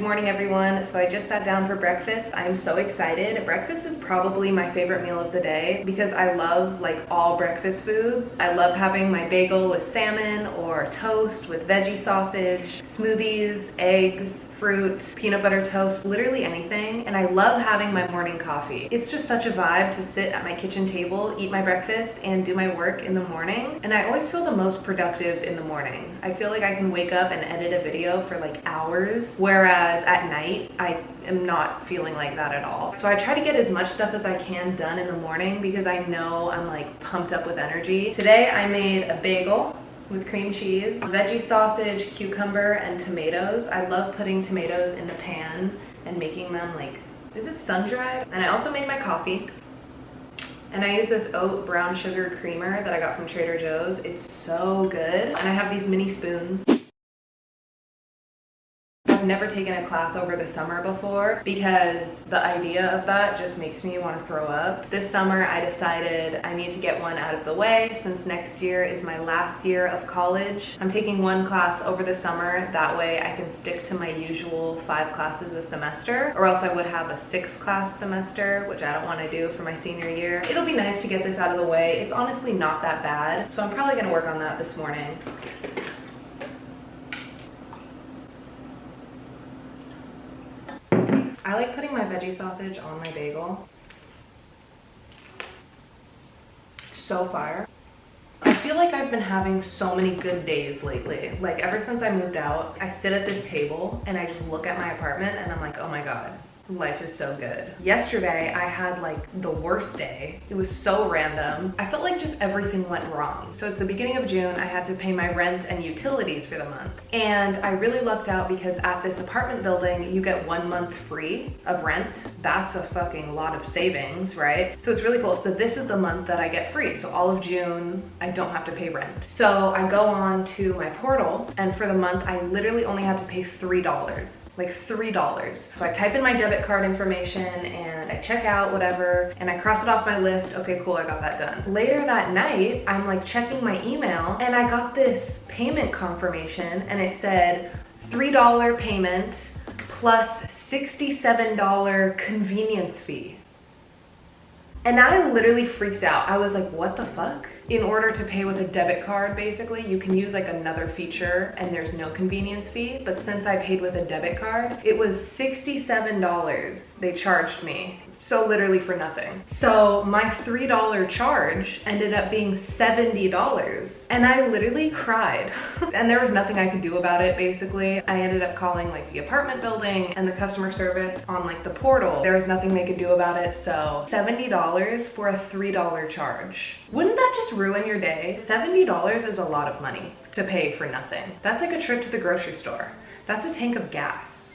morning, everyone. So I just sat down for breakfast. I'm so excited. Breakfast is probably my favorite meal of the day because I love like all breakfast foods. I love having my bagel with salmon or toast with veggie sausage, smoothies, eggs, fruit, peanut butter toast, literally anything. And I love having my morning coffee. It's just such a vibe to sit at my kitchen table, eat my breakfast, and do my work in the morning. And I always feel the most productive in the morning. I feel like I can wake up and edit a video for like hours, whereas at night I am not feeling like that at all. So I try to get as much stuff as I can done in the morning because I know I'm like pumped up with energy. Today I made a bagel with cream cheese, veggie sausage, cucumber, and tomatoes. I love putting tomatoes in the pan and making them like, is it sun-dried? And I also made my coffee. And I use this oat brown sugar creamer that I got from Trader Joe's. It's so good. And I have these mini spoons. I've never taken a class over the summer before because the idea of that just makes me want to throw up. This summer I decided I need to get one out of the way since next year is my last year of college. I'm taking one class over the summer, that way I can stick to my usual 5 classes a semester, or else I would have a 6-class semester, which I don't want to do for my senior year. It'll be nice to get this out of the way. It's honestly not that bad, so I'm probably going to work on that this morning. I like putting my veggie sausage on my bagel. So fire. I feel like I've been having so many good days lately. Like ever since I moved out, I sit at this table and I just look at my apartment and I'm like, oh my God, life is so good. Yesterday, I had like the worst day. It was so random. I felt like just everything went wrong. So it's the beginning of June. I had to pay my rent and utilities for the month. And I really lucked out because at this apartment building, you get 1 month free of rent. That's a fucking lot of savings, right? So it's really cool. So this is the month that I get free. So all of June, I don't have to pay rent. So I go on to my portal and for the month, I literally only had to pay $3, like $3. So I type in my debit card information and I check out whatever and I cross it off my list. Okay, cool, I got that done. Later that night, I'm like checking my email and I got this payment confirmation and it said $3 payment plus $67 convenience fee. And I literally freaked out. I was like, what the fuck? In order to pay with a debit card, basically, you can use like another feature and there's no convenience fee. But since I paid with a debit card, it was $67 they charged me. So literally for nothing. So my $3 charge ended up being $70 and I literally cried. And there was nothing I could do about it, basically. I ended up calling like the apartment building and the customer service on like the portal. There was nothing they could do about it. So $70 for a $3 charge. Wouldn't that just ruin your day? $70 is a lot of money to pay for nothing. That's like a trip to the grocery store. That's a tank of gas.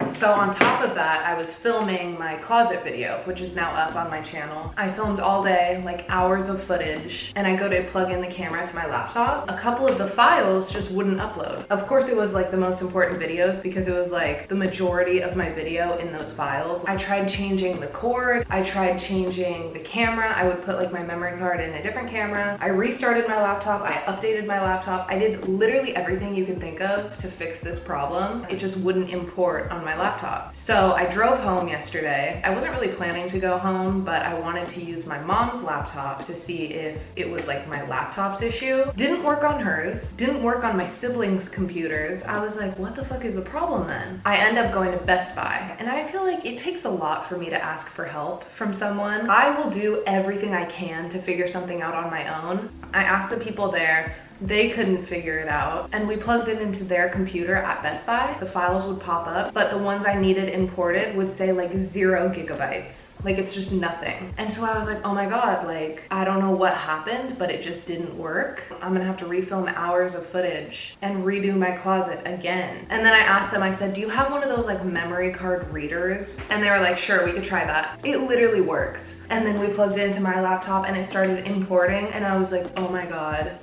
So on top of that, I was filming my closet video, which is now up on my channel. I filmed all day, like hours of footage, and I go to plug in the camera to my laptop. A couple of the files just wouldn't upload. Of course, it was like the most important videos because it was like the majority of my video in those files. I tried changing the cord. I tried changing the camera. I would put like my memory card in a different camera. I restarted my laptop. I updated my laptop. I did literally everything you can think of to fix this problem. It just wouldn't import on my laptop. So I drove home yesterday. I wasn't really planning to go home, but I wanted to use my mom's laptop to see if it was like my laptop's issue. Didn't work on hers, didn't work on my siblings' computers. I was like, what the fuck is the problem then? I end up going to Best Buy, and I feel like it takes a lot for me to ask for help from someone. I will do everything I can to figure something out on my own. I asked the people there, they couldn't figure it out, and we plugged it into their computer at Best Buy. The files would pop up, but the ones I needed imported would say like 0 gigabytes. Like it's just nothing. And so I was like, oh my God, like I don't know what happened, but it just didn't work. I'm gonna have to refilm hours of footage and redo my closet again. And then I asked them, I said, do you have one of those like memory card readers? And they were like, sure, we could try that. It literally worked. And then we plugged it into my laptop and it started importing, and I was like, oh my God.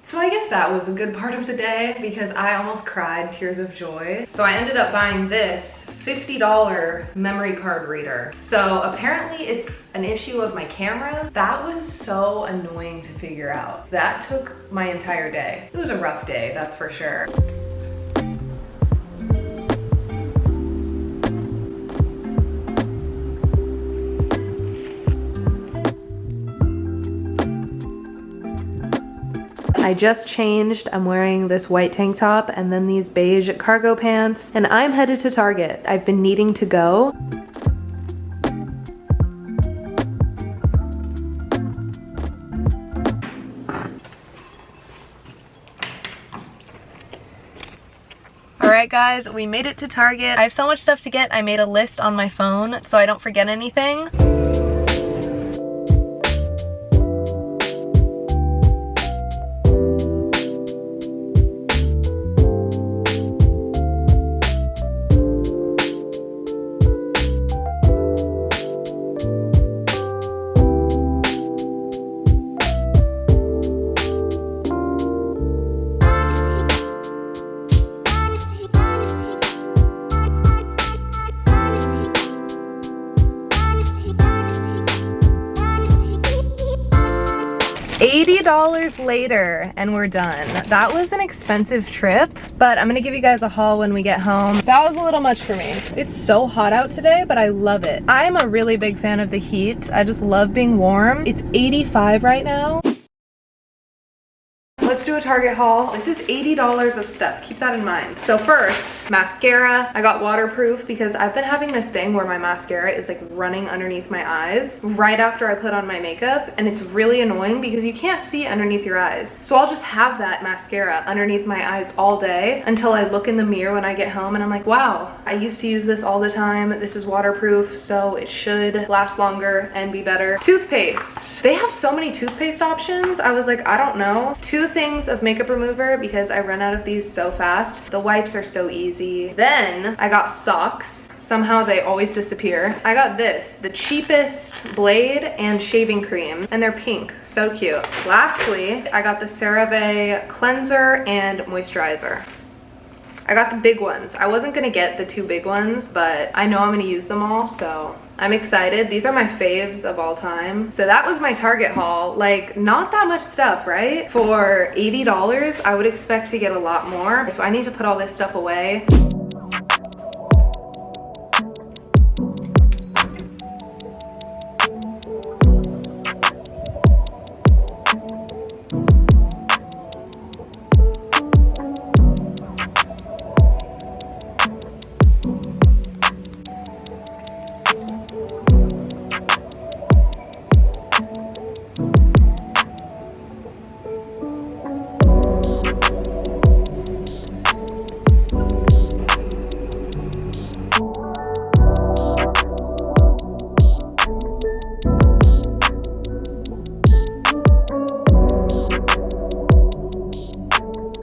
So I guess that was a good part of the day because I almost cried tears of joy. So I ended up buying this $50 memory card reader. So apparently it's an issue of my camera. That was so annoying to figure out. That took my entire day. It was a rough day, that's for sure. I just changed. I'm wearing this white tank top and then these beige cargo pants, and I'm headed to Target. I've been needing to go. Alright guys, we made it to Target. I have so much stuff to get, I made a list on my phone so I don't forget anything. $80 later and we're done. That was an expensive trip, but I'm gonna give you guys a haul when we get home. That was a little much for me. It's so hot out today, but I love it. I'm a really big fan of the heat. I just love being warm. It's 85 right now. Let's do a Target haul. This is $80 of stuff. Keep that in mind. So first, mascara. I got waterproof because I've been having this thing where my mascara is like running underneath my eyes right after I put on my makeup, and it's really annoying because you can't see underneath your eyes. So I'll just have that mascara underneath my eyes all day until I look in the mirror when I get home and I'm like, wow, I used to use this all the time. This is waterproof, so it should last longer and be better. Toothpaste. They have so many toothpaste options. I was like, I don't know. Two things of makeup remover because I run out of these so fast. The wipes are so easy. Then I got socks. Somehow they always disappear. I got this, the cheapest blade and shaving cream, and they're pink. So cute. Lastly, I got the CeraVe cleanser and moisturizer. I got the big ones. I wasn't gonna get the two big ones, but I know I'm gonna use them all, so I'm excited. These are my faves of all time. So that was my Target haul. Like, not that much stuff, right? For $80, I would expect to get a lot more. So I need to put all this stuff away.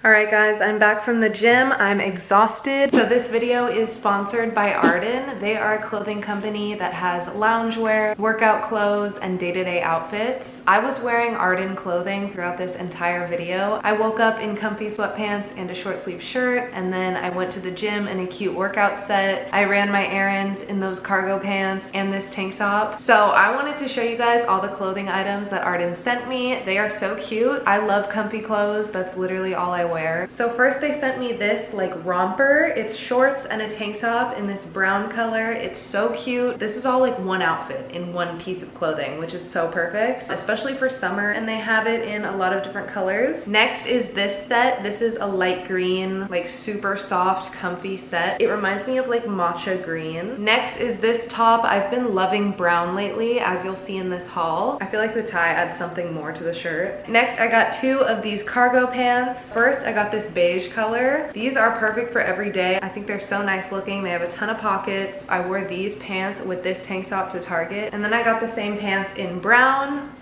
Alright guys, I'm back from the gym. I'm exhausted. So this video is sponsored by Arden. They are a clothing company that has loungewear, workout clothes, and day-to-day outfits. I was wearing Arden clothing throughout this entire video. I woke up in comfy sweatpants and a short sleeve shirt, and then I went to the gym in a cute workout set. I ran my errands in those cargo pants and this tank top. So I wanted to show you guys all the clothing items that Arden sent me. They are so cute. I love comfy clothes. That's literally all I wear. So first they sent me this like romper. It's shorts and a tank top in this brown color. It's so cute. This is all like one outfit in one piece of clothing, which is so perfect, especially for summer, and they have it in a lot of different colors. Next is this set. This is a light green, like super soft, comfy set. It reminds me of like matcha green. Next is this top. I've been loving brown lately, as you'll see in this haul. I feel like the tie adds something more to the shirt. Next, I got two of these cargo pants. First, I got this beige color. These are perfect for every day. I think they're so nice looking. They have a ton of pockets. I wore these pants with this tank top to Target. And then I got the same pants in brown.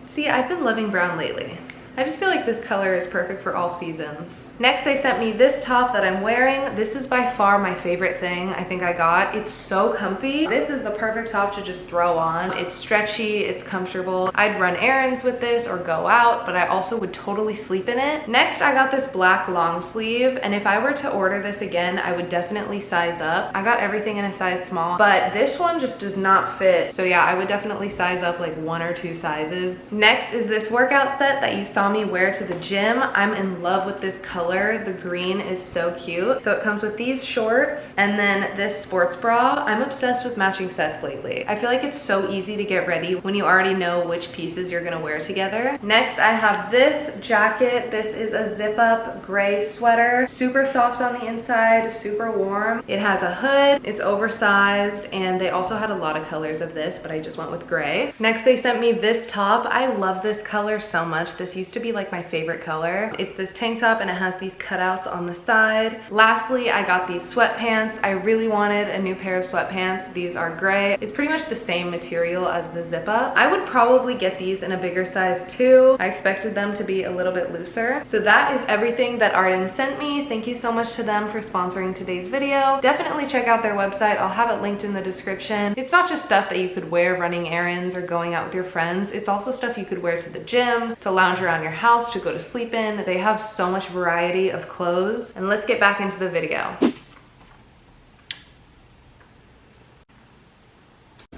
See, I've been loving brown lately. I just feel like this color is perfect for all seasons. Next, they sent me this top that I'm wearing. This is by far my favorite thing I think I got. It's so comfy. This is the perfect top to just throw on. It's stretchy, it's comfortable. I'd run errands with this or go out, but I also would totally sleep in it. Next, I got this black long sleeve, and if I were to order this again, I would definitely size up. I got everything in a size small, but this one just does not fit. So yeah, I would definitely size up like 1 or 2 sizes. Next is this workout set that you saw saw me wear to the gym. I'm in love with this color. The green is so cute. So it comes with these shorts and then this sports bra. I'm obsessed with matching sets lately. I feel like it's so easy to get ready when you already know which pieces you're gonna wear together. Next, I have this jacket. This is a zip-up gray sweater. Super soft on the inside, super warm. It has a hood, it's oversized, and they also had a lot of colors of this, but I just went with gray. Next, they sent me this top. I love this color so much. This used to be like my favorite color. It's this tank top and it has these cutouts on the side. Lastly, I got these sweatpants. I really wanted a new pair of sweatpants. These are gray. It's pretty much the same material as the zip-up. I would probably get these in a bigger size too. I expected them to be a little bit looser. So that is everything that Arden sent me. Thank you so much to them for sponsoring today's video. Definitely check out their website. I'll have it linked in the description. It's not just stuff that you could wear running errands or going out with your friends. It's also stuff you could wear to the gym, to lounge around your house, to go to sleep in. They have so much variety of clothes. And let's get back into the video.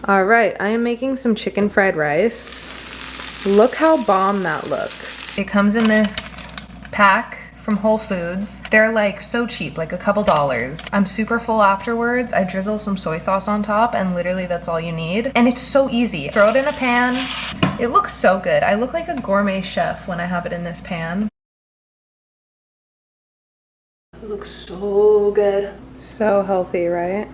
All right, I am making some chicken fried rice. Look how bomb that looks. It comes in this pack from Whole Foods. They're like so cheap, like a couple dollars. I'm super full afterwards. I drizzle some soy sauce on top and literally that's all you need. And it's so easy. Throw it in a pan. It looks so good. I look like a gourmet chef when I have it in this pan. It looks so good. So healthy, right?